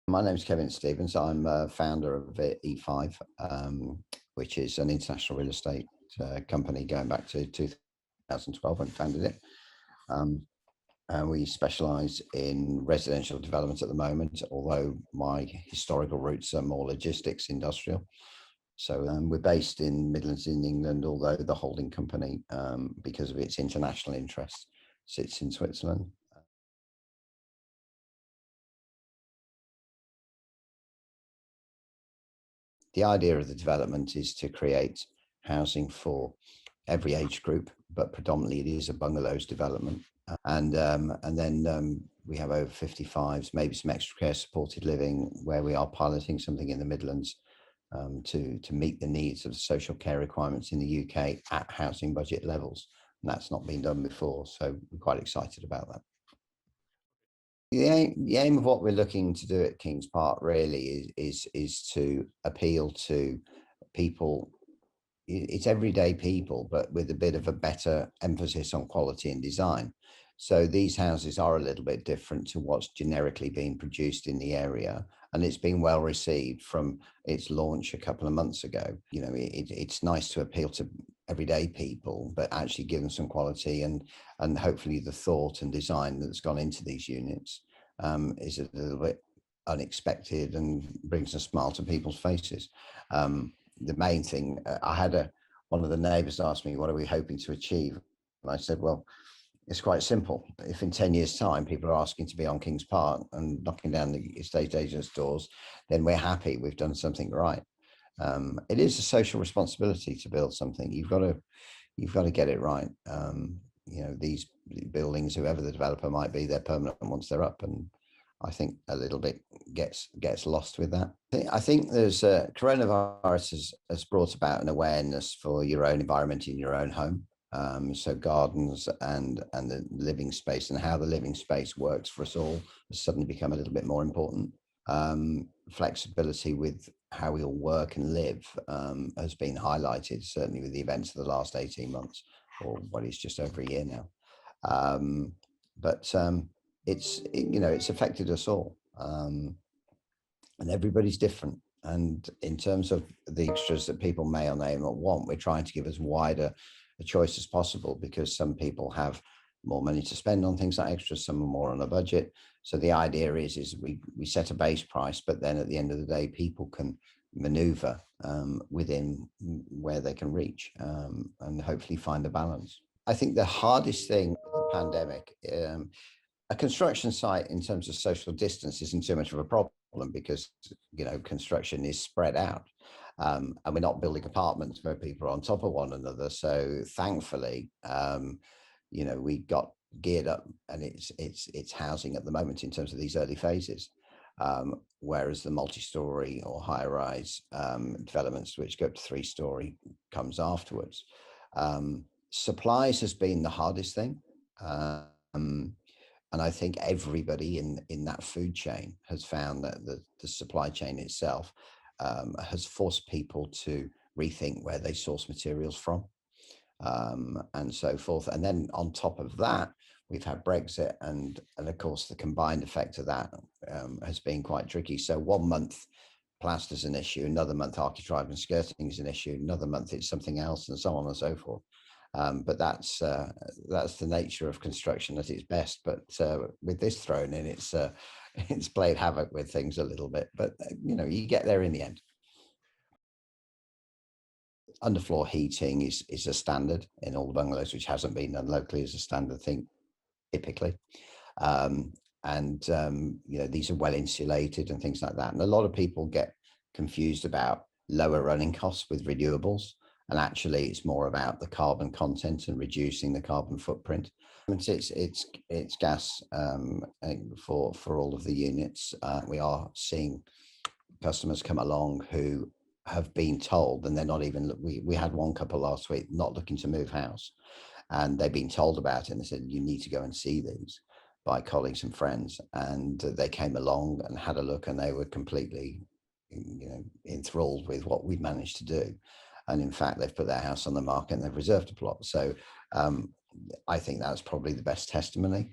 My name is Kevin Stevens. I'm founder of E5, which is an international real estate company going back to 2012 when we founded it. And we specialize in residential development at the moment, although my historical roots are more logistics, industrial. So we're based in Midlands in England, although the holding company, because of its international interest, sits in Switzerland. The idea of the development is to create housing for every age group, but predominantly it is a bungalows development. And then we have over 55s, maybe some extra care supported living, where we are piloting something in the Midlands to meet the needs of the social care requirements in the UK at housing budget levels. And that's not been done before. So we're quite excited about that. The aim of what we're looking to do at Kings Park really is to appeal to people. It's everyday people, but with a bit of a better emphasis on quality and design. So these houses are a little bit different to what's generically being produced in the area, and it's been well received from its launch a couple of months ago. You know, it's nice to appeal to everyday people, but actually give them some quality and hopefully the thought and design that's gone into these units is a little bit unexpected and brings a smile to people's faces. The main thing, I had one of the neighbours asked me, what are we hoping to achieve? And I said, well, it's quite simple. If in 10 years time, people are asking to be on Kings Park and knocking down the estate agents' doors, then we're happy we've done something right. It is a social responsibility to build something. You've got to get it right. You know, these buildings, whoever the developer might be, they're permanent once they're up, and I think a little bit gets lost with that. I think there's coronavirus has brought about an awareness for your own environment in your own home. So gardens and the living space and how the living space works for us all has suddenly become a little bit more important. Flexibility with how we all work and live has been highlighted, certainly with the events of the last 18 months, or what is just over a year now. But it's affected us all, and everybody's different. And in terms of the extras that people may or may not want, we're trying to give as wider a choice as possible, because some people have more money to spend on things like extras, some are more on a budget. So the idea is we set a base price, but then at the end of the day, people can maneuver within where they can reach, and hopefully find a balance. I think the hardest thing with the pandemic, a construction site in terms of social distance isn't too much of a problem, because construction is spread out, and we're not building apartments where people are on top of one another. So thankfully, we got geared up, and it's housing at the moment in terms of these early phases, whereas the multi-story or higher rise developments, which go up to 3-story, comes afterwards. Supplies has been the hardest thing. And I think everybody in that food chain has found that the supply chain itself has forced people to rethink where they source materials from, and so forth. And then on top of that, we've had Brexit, and of course the combined effect of that has been quite tricky. So 1 month plaster's an issue, another month architrave and skirting is an issue, another month it's something else, and so on and so forth. But that's the nature of construction at its best. But with this thrown in, it's played havoc with things a little bit. But you get there in the end. Underfloor heating is a standard in all the bungalows, which hasn't been done locally as a standard thing typically. These are well insulated and things like that. And a lot of people get confused about lower running costs with renewables. And actually, it's more about the carbon content and reducing the carbon footprint. It's gas for all of the units. We are seeing customers come along who have been told, and they're not even. We had one couple last week not looking to move house, and they've been told about it, and they said, you need to go and see these, by colleagues and friends. And they came along and had a look, and they were completely enthralled with what we'd managed to do. And in fact, they've put their house on the market and they've reserved a plot. So I think that's probably the best testimony.